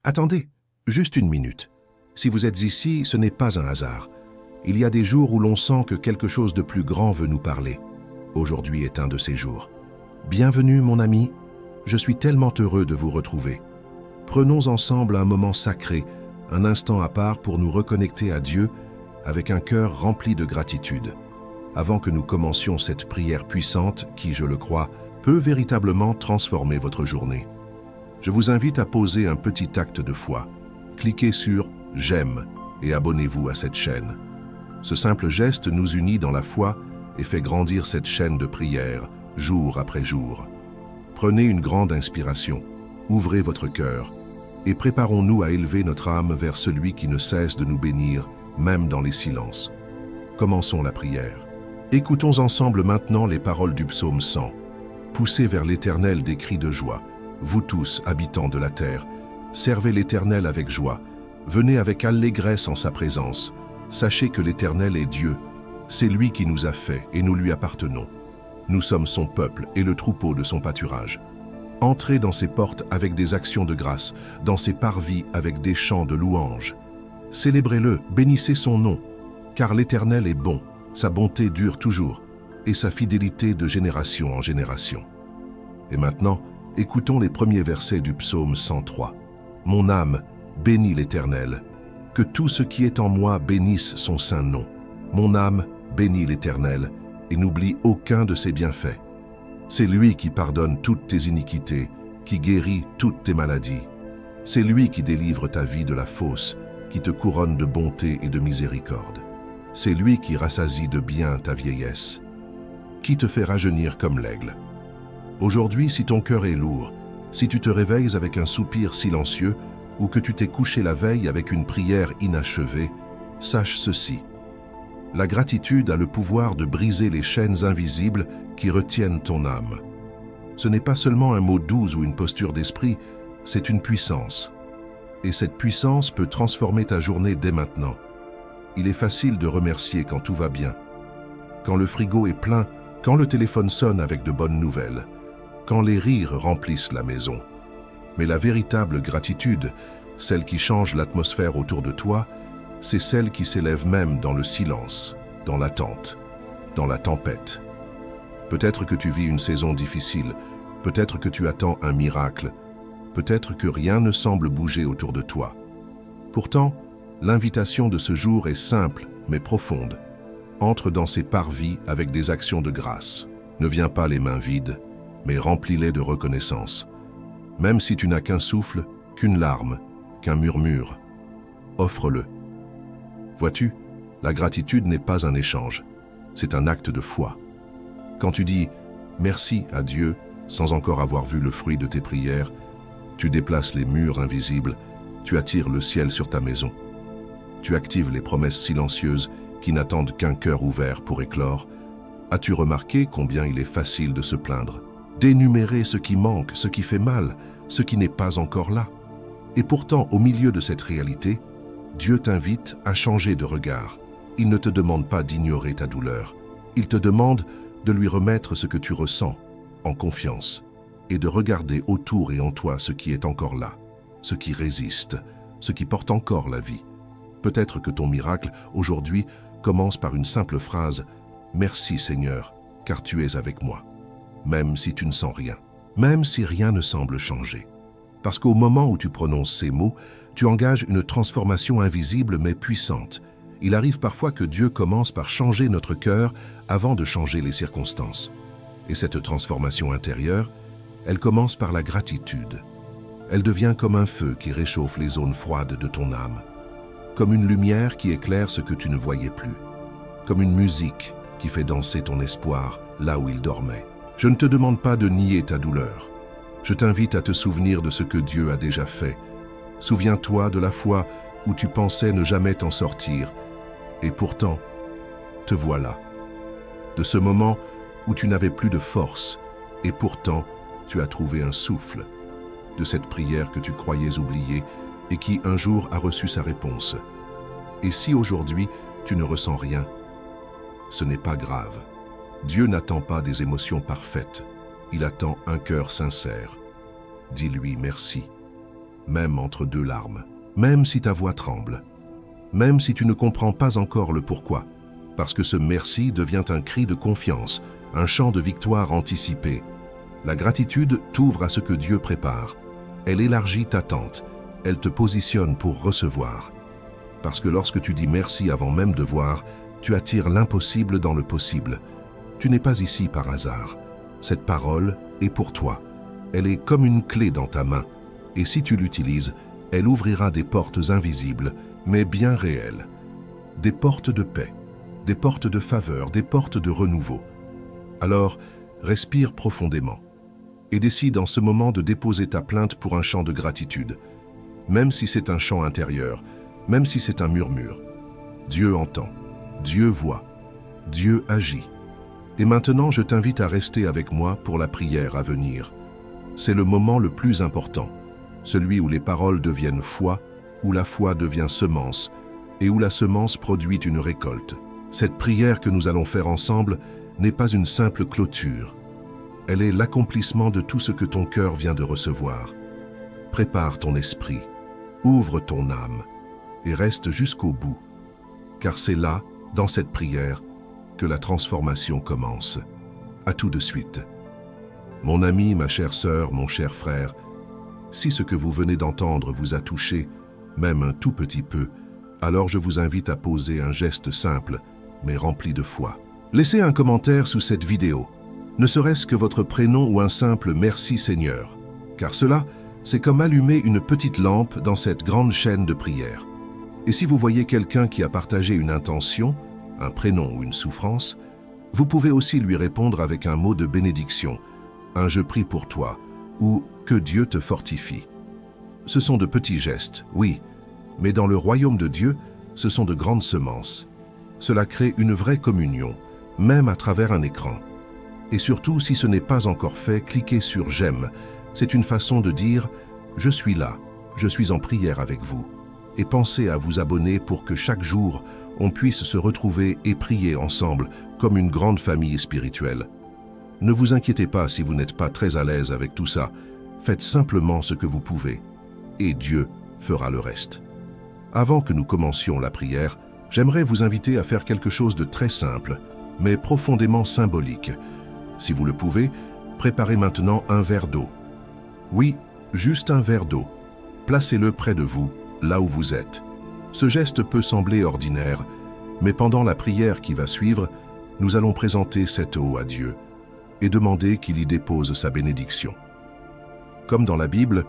Attendez, juste une minute. Si vous êtes ici, ce n'est pas un hasard. Il y a des jours où l'on sent que quelque chose de plus grand veut nous parler. Aujourd'hui est un de ces jours. Bienvenue, mon ami. Je suis tellement heureux de vous retrouver. Prenons ensemble un moment sacré, un instant à part pour nous reconnecter à Dieu avec un cœur rempli de gratitude. Avant que nous commencions cette prière puissante qui, je le crois, peut véritablement transformer votre journée. Je vous invite à poser un petit acte de foi. Cliquez sur « J'aime » et abonnez-vous à cette chaîne. Ce simple geste nous unit dans la foi et fait grandir cette chaîne de prière, jour après jour. Prenez une grande inspiration, ouvrez votre cœur et préparons-nous à élever notre âme vers celui qui ne cesse de nous bénir, même dans les silences. Commençons la prière. Écoutons ensemble maintenant les paroles du psaume 100. Poussez vers l'Éternel des cris de joie. Vous tous, habitants de la terre, servez l'Éternel avec joie. Venez avec allégresse en sa présence. Sachez que l'Éternel est Dieu. C'est lui qui nous a fait et nous lui appartenons. Nous sommes son peuple et le troupeau de son pâturage. Entrez dans ses portes avec des actions de grâce, dans ses parvis avec des chants de louange. Célébrez-le, bénissez son nom, car l'Éternel est bon, sa bonté dure toujours, et sa fidélité de génération en génération. Et maintenant, écoutons les premiers versets du psaume 103. Mon âme, bénis l'Éternel. Que tout ce qui est en moi bénisse son saint nom. Mon âme, bénis l'Éternel, et n'oublie aucun de ses bienfaits. C'est lui qui pardonne toutes tes iniquités, qui guérit toutes tes maladies. C'est lui qui délivre ta vie de la fosse, qui te couronne de bonté et de miséricorde. C'est lui qui rassasie de bien ta vieillesse, qui te fait rajeunir comme l'aigle. Aujourd'hui, si ton cœur est lourd, si tu te réveilles avec un soupir silencieux ou que tu t'es couché la veille avec une prière inachevée, sache ceci. La gratitude a le pouvoir de briser les chaînes invisibles qui retiennent ton âme. Ce n'est pas seulement un mot doux ou une posture d'esprit, c'est une puissance. Et cette puissance peut transformer ta journée dès maintenant. Il est facile de remercier quand tout va bien, quand le frigo est plein, quand le téléphone sonne avec de bonnes nouvelles, quand les rires remplissent la maison. Mais la véritable gratitude, celle qui change l'atmosphère autour de toi, c'est celle qui s'élève même dans le silence, dans l'attente, dans la tempête. Peut-être que tu vis une saison difficile, peut-être que tu attends un miracle, peut-être que rien ne semble bouger autour de toi. Pourtant, l'invitation de ce jour est simple mais profonde. Entre dans ces parvis avec des actions de grâce. Ne viens pas les mains vides, mais remplis-les de reconnaissance. Même si tu n'as qu'un souffle, qu'une larme, qu'un murmure, offre-le. Vois-tu, la gratitude n'est pas un échange, c'est un acte de foi. Quand tu dis « merci » à Dieu, sans encore avoir vu le fruit de tes prières, tu déplaces les murs invisibles, tu attires le ciel sur ta maison. Tu actives les promesses silencieuses qui n'attendent qu'un cœur ouvert pour éclore. As-tu remarqué combien il est facile de se plaindre, d'énumérer ce qui manque, ce qui fait mal, ce qui n'est pas encore là? Et pourtant, au milieu de cette réalité, Dieu t'invite à changer de regard. Il ne te demande pas d'ignorer ta douleur. Il te demande de lui remettre ce que tu ressens, en confiance, et de regarder autour et en toi ce qui est encore là, ce qui résiste, ce qui porte encore la vie. Peut-être que ton miracle, aujourd'hui, commence par une simple phrase « Merci Seigneur, car tu es avec moi », même si tu ne sens rien, même si rien ne semble changer. Parce qu'au moment où tu prononces ces mots, tu engages une transformation invisible mais puissante. Il arrive parfois que Dieu commence par changer notre cœur avant de changer les circonstances. Et cette transformation intérieure, elle commence par la gratitude. Elle devient comme un feu qui réchauffe les zones froides de ton âme, comme une lumière qui éclaire ce que tu ne voyais plus, comme une musique qui fait danser ton espoir là où il dormait. Je ne te demande pas de nier ta douleur. Je t'invite à te souvenir de ce que Dieu a déjà fait. Souviens-toi de la fois où tu pensais ne jamais t'en sortir, et pourtant, te voilà. De ce moment où tu n'avais plus de force, et pourtant, tu as trouvé un souffle. De cette prière que tu croyais oubliée, et qui un jour a reçu sa réponse. Et si aujourd'hui tu ne ressens rien, ce n'est pas grave. Dieu n'attend pas des émotions parfaites, il attend un cœur sincère. Dis-lui merci. même entre deux larmes, même si ta voix tremble, même si tu ne comprends pas encore le pourquoi, parce que ce merci devient un cri de confiance, un chant de victoire anticipé. La gratitude t'ouvre à ce que Dieu prépare. Elle élargit ta tente, elle te positionne pour recevoir. Parce que lorsque tu dis merci avant même de voir, tu attires l'impossible dans le possible. Tu n'es pas ici par hasard. Cette parole est pour toi. Elle est comme une clé dans ta main. Et si tu l'utilises, elle ouvrira des portes invisibles, mais bien réelles. Des portes de paix, des portes de faveur, des portes de renouveau. Alors, respire profondément et décide en ce moment de déposer ta plainte pour un chant de gratitude. Même si c'est un chant intérieur, même si c'est un murmure. Dieu entend, Dieu voit, Dieu agit. Et maintenant, je t'invite à rester avec moi pour la prière à venir. C'est le moment le plus important, celui où les paroles deviennent foi, où la foi devient semence, et où la semence produit une récolte. Cette prière que nous allons faire ensemble n'est pas une simple clôture. Elle est l'accomplissement de tout ce que ton cœur vient de recevoir. Prépare ton esprit, ouvre ton âme, et reste jusqu'au bout, car c'est là, dans cette prière, que la transformation commence. À tout de suite. Mon ami, ma chère sœur, mon cher frère, si ce que vous venez d'entendre vous a touché, même un tout petit peu, alors je vous invite à poser un geste simple, mais rempli de foi. Laissez un commentaire sous cette vidéo, ne serait-ce que votre prénom ou un simple « Merci Seigneur », car cela, c'est comme allumer une petite lampe dans cette grande chaîne de prière. Et si vous voyez quelqu'un qui a partagé une intention, un prénom ou une souffrance, vous pouvez aussi lui répondre avec un mot de bénédiction, un « Je prie pour toi » ou « Que Dieu te fortifie ». Ce sont de petits gestes, oui, mais dans le royaume de Dieu, ce sont de grandes semences. Cela crée une vraie communion, même à travers un écran. Et surtout, si ce n'est pas encore fait, cliquez sur « J'aime ». C'est une façon de dire « Je suis là, je suis en prière avec vous ». Et pensez à vous abonner pour que chaque jour, on puisse se retrouver et prier ensemble comme une grande famille spirituelle. Ne vous inquiétez pas si vous n'êtes pas très à l'aise avec tout ça. Faites simplement ce que vous pouvez, et Dieu fera le reste. Avant que nous commencions la prière, j'aimerais vous inviter à faire quelque chose de très simple, mais profondément symbolique. Si vous le pouvez, préparez maintenant un verre d'eau. Oui, juste un verre d'eau. Placez-le près de vous, là où vous êtes. Ce geste peut sembler ordinaire, mais pendant la prière qui va suivre, nous allons présenter cette eau à Dieu et demander qu'il y dépose sa bénédiction. Comme dans la Bible,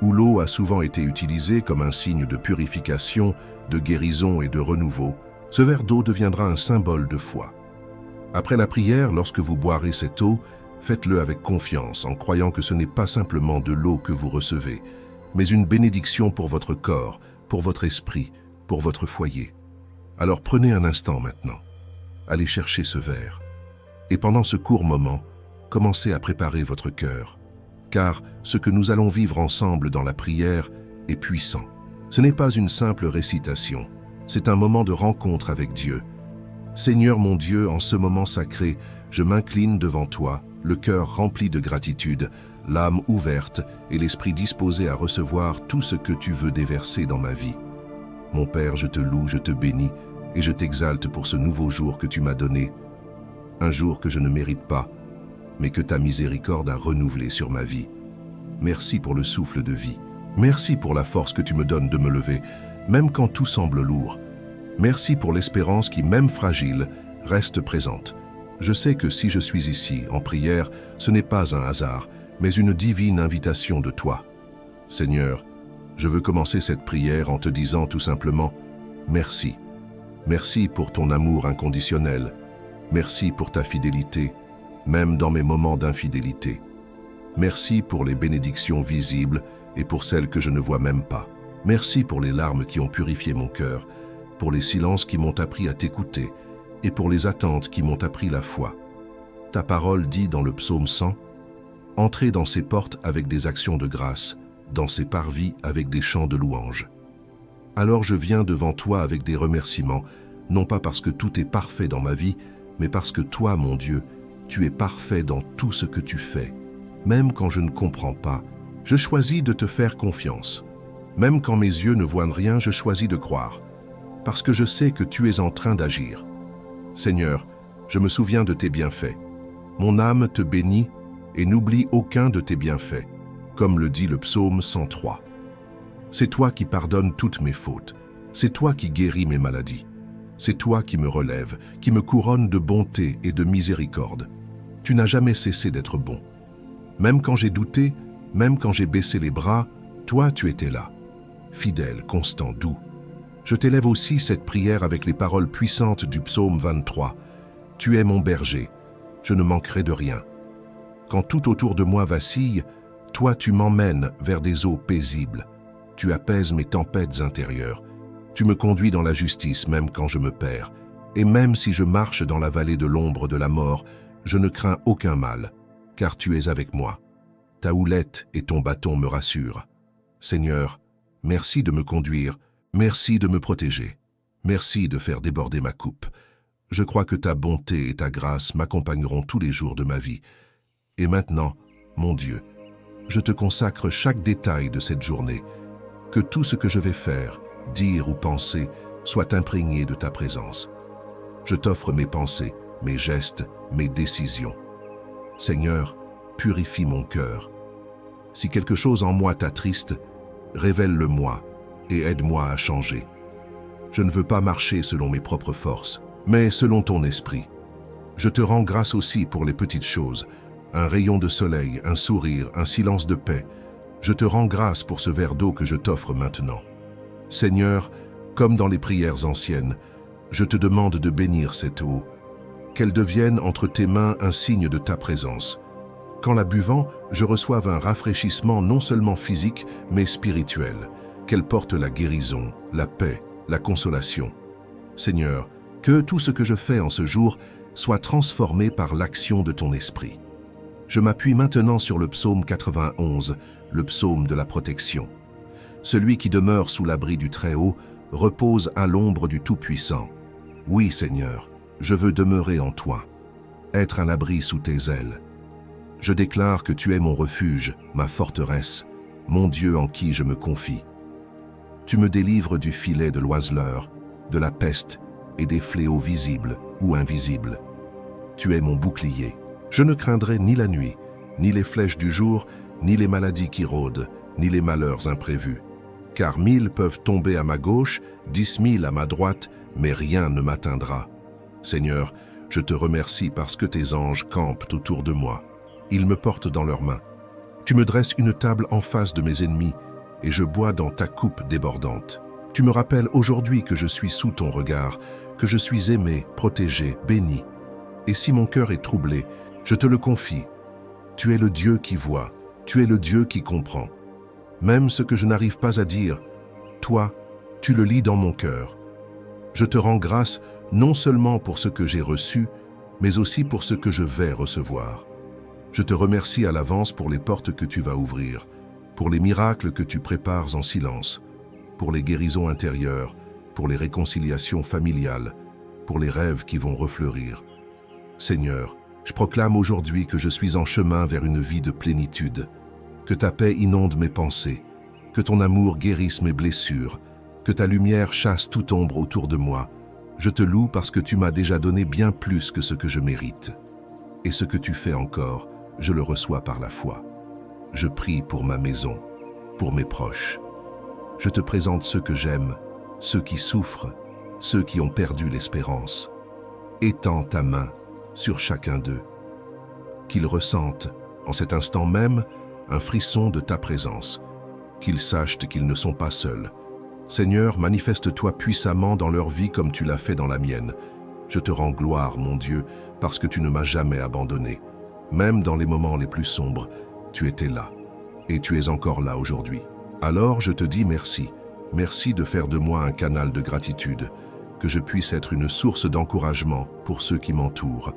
où l'eau a souvent été utilisée comme un signe de purification, de guérison et de renouveau, ce verre d'eau deviendra un symbole de foi. Après la prière, lorsque vous boirez cette eau, faites-le avec confiance, en croyant que ce n'est pas simplement de l'eau que vous recevez, mais une bénédiction pour votre corps, pour votre esprit, pour votre foyer. Alors prenez un instant maintenant. Allez chercher ce verre. Et pendant ce court moment, commencez à préparer votre cœur. Car ce que nous allons vivre ensemble dans la prière est puissant. Ce n'est pas une simple récitation, c'est un moment de rencontre avec Dieu. Seigneur mon Dieu, en ce moment sacré, je m'incline devant toi, le cœur rempli de gratitude, l'âme ouverte et l'esprit disposé à recevoir tout ce que tu veux déverser dans ma vie. Mon Père, je te loue, je te bénis et je t'exalte pour ce nouveau jour que tu m'as donné. Un jour que je ne mérite pas, mais que ta miséricorde a renouvelé sur ma vie. Merci pour le souffle de vie. Merci pour la force que tu me donnes de me lever, même quand tout semble lourd. Merci pour l'espérance qui, même fragile, reste présente. Je sais que si je suis ici, en prière, ce n'est pas un hasard, mais une divine invitation de toi. Seigneur, je veux commencer cette prière en te disant tout simplement « Merci ». Merci pour ton amour inconditionnel. Merci pour ta fidélité, même dans mes moments d'infidélité. Merci pour les bénédictions visibles et pour celles que je ne vois même pas. Merci pour les larmes qui ont purifié mon cœur, pour les silences qui m'ont appris à t'écouter et pour les attentes qui m'ont appris la foi. Ta parole dit dans le psaume 100, « Entrez dans ses portes avec des actions de grâce, dans ses parvis avec des chants de louange. » Alors je viens devant toi avec des remerciements, non pas parce que tout est parfait dans ma vie, mais parce que toi, mon Dieu, tu es parfait dans tout ce que tu fais. Même quand je ne comprends pas, je choisis de te faire confiance. Même quand mes yeux ne voient rien, je choisis de croire, parce que je sais que tu es en train d'agir. Seigneur, je me souviens de tes bienfaits. Mon âme te bénit et n'oublie aucun de tes bienfaits, comme le dit le psaume 103. C'est toi qui pardonnes toutes mes fautes. C'est toi qui guéris mes maladies. C'est toi qui me relèves, qui me couronne de bonté et de miséricorde. Tu n'as jamais cessé d'être bon. Même quand j'ai douté, même quand j'ai baissé les bras, toi tu étais là. Fidèle, constant, doux. Je t'élève aussi cette prière avec les paroles puissantes du psaume 23. Tu es mon berger, je ne manquerai de rien. Quand tout autour de moi vacille, toi tu m'emmènes vers des eaux paisibles. Tu apaises mes tempêtes intérieures. Tu me conduis dans la justice même quand je me perds. Et même si je marche dans la vallée de l'ombre de la mort, je ne crains aucun mal, car tu es avec moi. Ta houlette et ton bâton me rassurent. Seigneur, merci de me conduire, merci de me protéger, merci de faire déborder ma coupe. Je crois que ta bonté et ta grâce m'accompagneront tous les jours de ma vie. Et maintenant, mon Dieu, je te consacre chaque détail de cette journée, que tout ce que je vais faire, dire ou penser soit imprégné de ta présence. Je t'offre mes pensées, mes gestes, mes décisions. Seigneur, purifie mon cœur. Si quelque chose en moi t'attriste, révèle-le-moi et aide-moi à changer. Je ne veux pas marcher selon mes propres forces, mais selon ton esprit. Je te rends grâce aussi pour les petites choses, un rayon de soleil, un sourire, un silence de paix. Je te rends grâce pour ce verre d'eau que je t'offre maintenant. Seigneur, comme dans les prières anciennes, je te demande de bénir cette eau, qu'elle devienne entre tes mains un signe de ta présence. Qu'en la buvant, je reçoive un rafraîchissement non seulement physique, mais spirituel, qu'elle porte la guérison, la paix, la consolation. Seigneur, que tout ce que je fais en ce jour soit transformé par l'action de ton esprit. Je m'appuie maintenant sur le psaume 91, le psaume de la protection. Celui qui demeure sous l'abri du Très-Haut repose à l'ombre du Tout-Puissant. Oui, Seigneur, je veux demeurer en toi, être un abri sous tes ailes. Je déclare que tu es mon refuge, ma forteresse, mon Dieu en qui je me confie. Tu me délivres du filet de l'oiseleur, de la peste et des fléaux visibles ou invisibles. Tu es mon bouclier. Je ne craindrai ni la nuit, ni les flèches du jour, ni les maladies qui rôdent, ni les malheurs imprévus. Car 1000 peuvent tomber à ma gauche, 10 000 à ma droite, mais rien ne m'atteindra. Seigneur, je te remercie parce que tes anges campent autour de moi. Ils me portent dans leurs mains. Tu me dresses une table en face de mes ennemis, et je bois dans ta coupe débordante. Tu me rappelles aujourd'hui que je suis sous ton regard, que je suis aimé, protégé, béni. Et si mon cœur est troublé, je te le confie. Tu es le Dieu qui voit, tu es le Dieu qui comprend. Même ce que je n'arrive pas à dire, toi, tu le lis dans mon cœur. Je te rends grâce non seulement pour ce que j'ai reçu, mais aussi pour ce que je vais recevoir. Je te remercie à l'avance pour les portes que tu vas ouvrir, pour les miracles que tu prépares en silence, pour les guérisons intérieures, pour les réconciliations familiales, pour les rêves qui vont refleurir. Seigneur, je proclame aujourd'hui que je suis en chemin vers une vie de plénitude, que ta paix inonde mes pensées, que ton amour guérisse mes blessures, que ta lumière chasse toute ombre autour de moi. Je te loue parce que tu m'as déjà donné bien plus que ce que je mérite. Et ce que tu fais encore, je le reçois par la foi. Je prie pour ma maison, pour mes proches. Je te présente ceux que j'aime, ceux qui souffrent, ceux qui ont perdu l'espérance. Étends ta main sur chacun d'eux. Qu'ils ressentent, en cet instant même, un frisson de ta présence. Qu'ils sachent qu'ils ne sont pas seuls. Seigneur, manifeste-toi puissamment dans leur vie comme tu l'as fait dans la mienne. Je te rends gloire, mon Dieu, parce que tu ne m'as jamais abandonné. Même dans les moments les plus sombres, tu étais là. Et tu es encore là aujourd'hui. Alors je te dis merci. Merci de faire de moi un canal de gratitude, que je puisse être une source d'encouragement pour ceux qui m'entourent.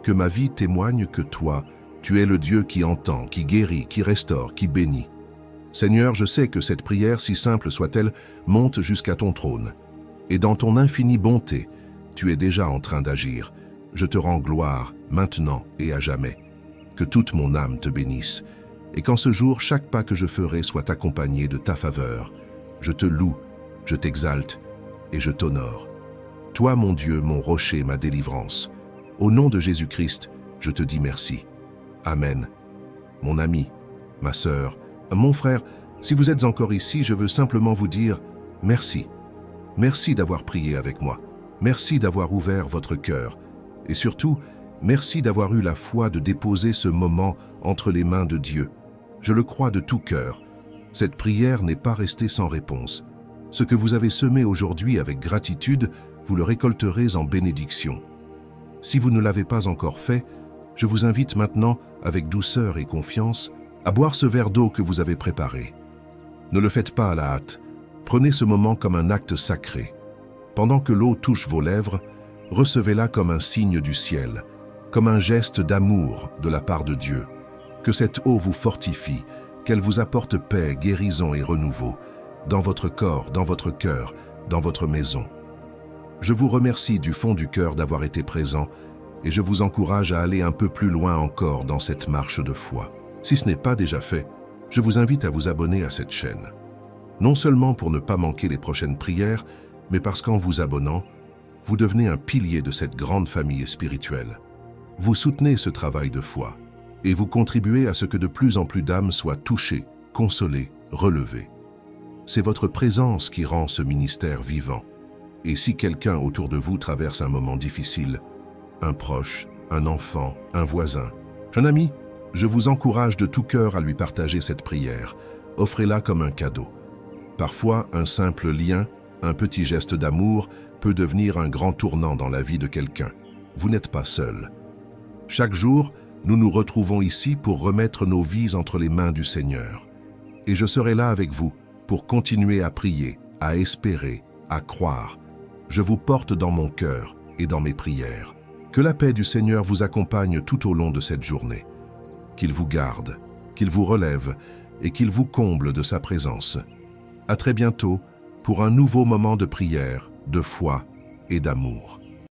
Que ma vie témoigne que toi, tu es le Dieu qui entend, qui guérit, qui restaure, qui bénit. Seigneur, je sais que cette prière, si simple soit-elle, monte jusqu'à ton trône. Et dans ton infinie bonté, tu es déjà en train d'agir. Je te rends gloire, maintenant et à jamais. Que toute mon âme te bénisse, et qu'en ce jour, chaque pas que je ferai soit accompagné de ta faveur. je te loue, je t'exalte et je t'honore. Toi, mon Dieu, mon rocher, ma délivrance, au nom de Jésus-Christ, je te dis merci. Amen. Mon ami, ma sœur, mon frère, si vous êtes encore ici, je veux simplement vous dire merci. Merci d'avoir prié avec moi. Merci d'avoir ouvert votre cœur. Et surtout, merci d'avoir eu la foi de déposer ce moment entre les mains de Dieu. Je le crois de tout cœur. Cette prière n'est pas restée sans réponse. Ce que vous avez semé aujourd'hui avec gratitude, vous le récolterez en bénédiction. Si vous ne l'avez pas encore fait, je vous invite maintenant, avec douceur et confiance, à boire ce verre d'eau que vous avez préparé. Ne le faites pas à la hâte. Prenez ce moment comme un acte sacré. Pendant que l'eau touche vos lèvres, recevez-la comme un signe du ciel, comme un geste d'amour de la part de Dieu. Que cette eau vous fortifie, qu'elle vous apporte paix, guérison et renouveau, dans votre corps, dans votre cœur, dans votre maison. Je vous remercie du fond du cœur d'avoir été présent et je vous encourage à aller un peu plus loin encore dans cette marche de foi. Si ce n'est pas déjà fait, je vous invite à vous abonner à cette chaîne. Non seulement pour ne pas manquer les prochaines prières, mais parce qu'en vous abonnant, vous devenez un pilier de cette grande famille spirituelle. Vous soutenez ce travail de foi et vous contribuez à ce que de plus en plus d'âmes soient touchées, consolées, relevées. C'est votre présence qui rend ce ministère vivant. Et si quelqu'un autour de vous traverse un moment difficile, un proche, un enfant, un voisin, un ami, je vous encourage de tout cœur à lui partager cette prière. Offrez-la comme un cadeau. Parfois, un simple lien, un petit geste d'amour peut devenir un grand tournant dans la vie de quelqu'un. Vous n'êtes pas seul. Chaque jour, nous nous retrouvons ici pour remettre nos vies entre les mains du Seigneur. Et je serai là avec vous pour continuer à prier, à espérer, à croire. Je vous porte dans mon cœur et dans mes prières. Que la paix du Seigneur vous accompagne tout au long de cette journée. Qu'il vous garde, qu'il vous relève et qu'il vous comble de sa présence. À très bientôt pour un nouveau moment de prière, de foi et d'amour.